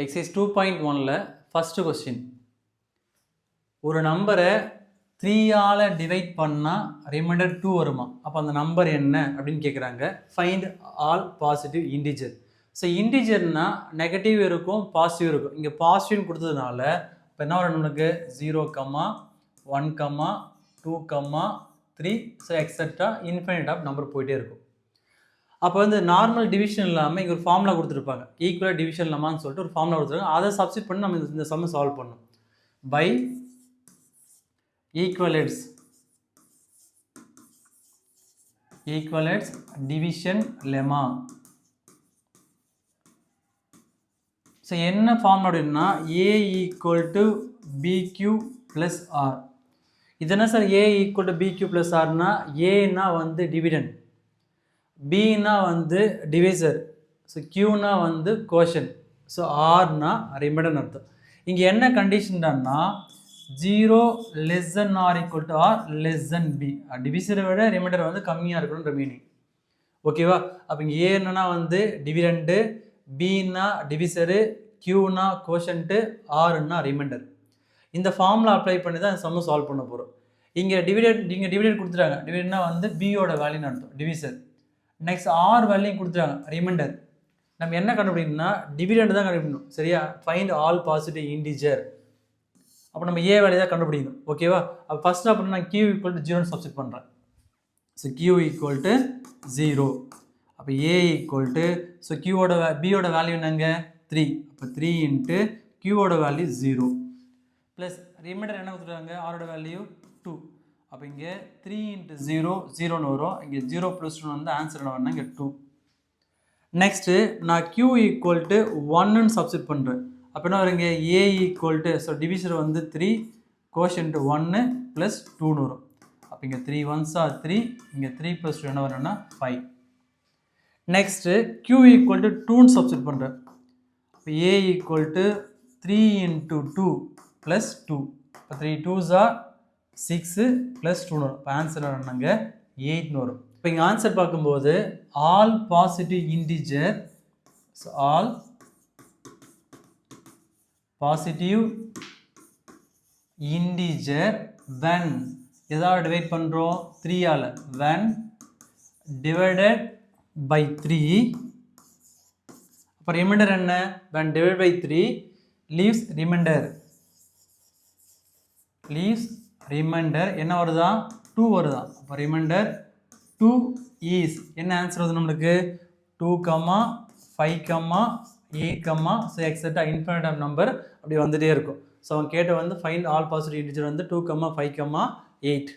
Exercise 2.1ல first question, ஒரு நம்பரை 3ஆல் divide பண்ணால் ரிமைண்டர் 2 வருமா? அப்போ அந்த நம்பர் என்ன அப்படின்னு கேட்குறாங்க. Find all positive integer. So இன்டிஜர்னால் நெகட்டிவ் இருக்கும், பாசிட்டிவ் இருக்கும். இங்கே பாசிட்டிவ்னு கொடுத்ததுனால இப்போ என்ன வரும் நம்மளுக்கு 0, 1, 2, 3, so etcetera infinite of number போயிட்டே இருக்கும். அப்போ வந்து நார்மல் டிவிஷன் இல்லாமல் இங்கே ஒரு ஃபார்முலா கொடுத்துருப்பாங்க, ஈக்குவலாக டிவிஷன் இல்லாமான்னு சொல்லிட்டு ஒரு ஃபார்முலா கொடுத்துருக்காங்க. அதை சப்ஸ்டிட் பண்ணி நம்ம இந்த சம்மை சால்வ் பண்ணணும். By Euclid's division lemma. So என்ன ஃபார்முலா அப்படின்னா A equal to B Q plus R. இது என்ன sir A equal to B Q plus ஆர்னா, ஏன்னா வந்து டிவிடெண்ட், பின்னா வந்து டிவைசர், ஸோ கியூனா வந்து கோஷன், ஸோ ஆர்னா ரிமைண்டர்னு அர்த்தம். இங்கே என்ன கண்டிஷன்னா 0 less than or equal to R less than B. டிவிசரை விட ரிமைண்டர் வந்து கம்மியாக இருக்கணுன்ற மீனிங். ஓகேவா? அப்போ இங்கே ஏன்னா வந்து டிவிடெண்ட்டு, பின்னா டிவிசரு, கியூனா கோஷன்ட்டு, ஆர்னா ரிமைண்டர். இந்த ஃபார்முலா அப்ளை பண்ணி தான் இந்த சம்மு சால்வ் பண்ண போகிறோம். இங்கே டிவிடெண்ட் கொடுத்துட்டாங்க. டிவிடெண்ட்னா வந்து பியோட வேல்யூன்னு அர்த்தம், டிவிசர். நெக்ஸ்ட் ஆர் வேல்யூ கொடுத்துட்டாங்க, ரிமைண்டர். நம்ம என்ன கண்டுபிடிக்கணும்னா டிவிடெண்ட் தான் கண்டுபிடிக்கணும். சரியா? Find all positive integer. அப்போ நம்ம ஏ வேல்யூ தான் கண்டுபிடிக்கணும். ஓகேவா? அப்போ ஃபர்ஸ்ட் அப்படின்னு நான் கியூ ஈக்குவல் டு 0 சப்ஸ்டிட் பண்ணுறேன். So Q equal to 0. அப்போ ஏ ஈக்குவல் டு, ஸோ பியோட வேல்யூ என்னங்க 3. அப்போ 3 இன்ட்டு கியூவோட வேல்யூ 0 ப்ளஸ் ரிமைண்டர் என்ன கொடுத்துருக்காங்க, ஆரோட வேல்யூ 2. அப்போ இங்கே 3 இன்ட்டு 0 0ன்னு வரும். இங்கே 0 + 2 வந்து ஆன்சர் என்ன வரணும், இங்கே 2. நெக்ஸ்ட்டு நான் q ஈக்குவல் டு 1ன்னு சப்ஸ்டிட் பண்ணுறேன். அப்போ என்ன வருங்க ஏ ஈக்குவல் டு, ஸோ டிவிசர் வந்து 3, கோஷன்ட் 1 + 2ன்னு வரும். அப்போ இங்கே 3 1s are 3, இங்கே 3 + 2 என்ன வரணும்னா 5. நெக்ஸ்ட்டு q ஈக்குவல் டு 2ன்னு சப்ஸ்டிட் பண்ணுறேன். இப்போ ஏ ஈக்குவல் டு 3 இன்ட்டு 2 + 2. இப்போ 3 2s are 6 + 2ன்னு வரும். இப்போ ஆன்சர் என்னங்க 8ன்னு வரும். இப்போ இங்கே ஆன்சர் பார்க்கும்போது all positive integer, so all positive integer when எதாவது டிவைட் பண்ணுறோம் 3ஆல், when divided by 3. அப்போ ரிமைண்டர் என்ன, when divided by 3 leaves remainder என்ன வருதா 2 வருதா. அப்போ ரிமைண்டர் 2 is என்ன ஆன்சர் வருது நம்மளுக்கு 2, 5, 8, so etcetera infinite of number அப்படி வந்துகிட்டே இருக்கும். ஸோ அவங்க கேட்ட வந்து ஃபைண்ட் ஆல் பாசிட்டிவ் இன்டிஜர் வந்து 2, 5, 8.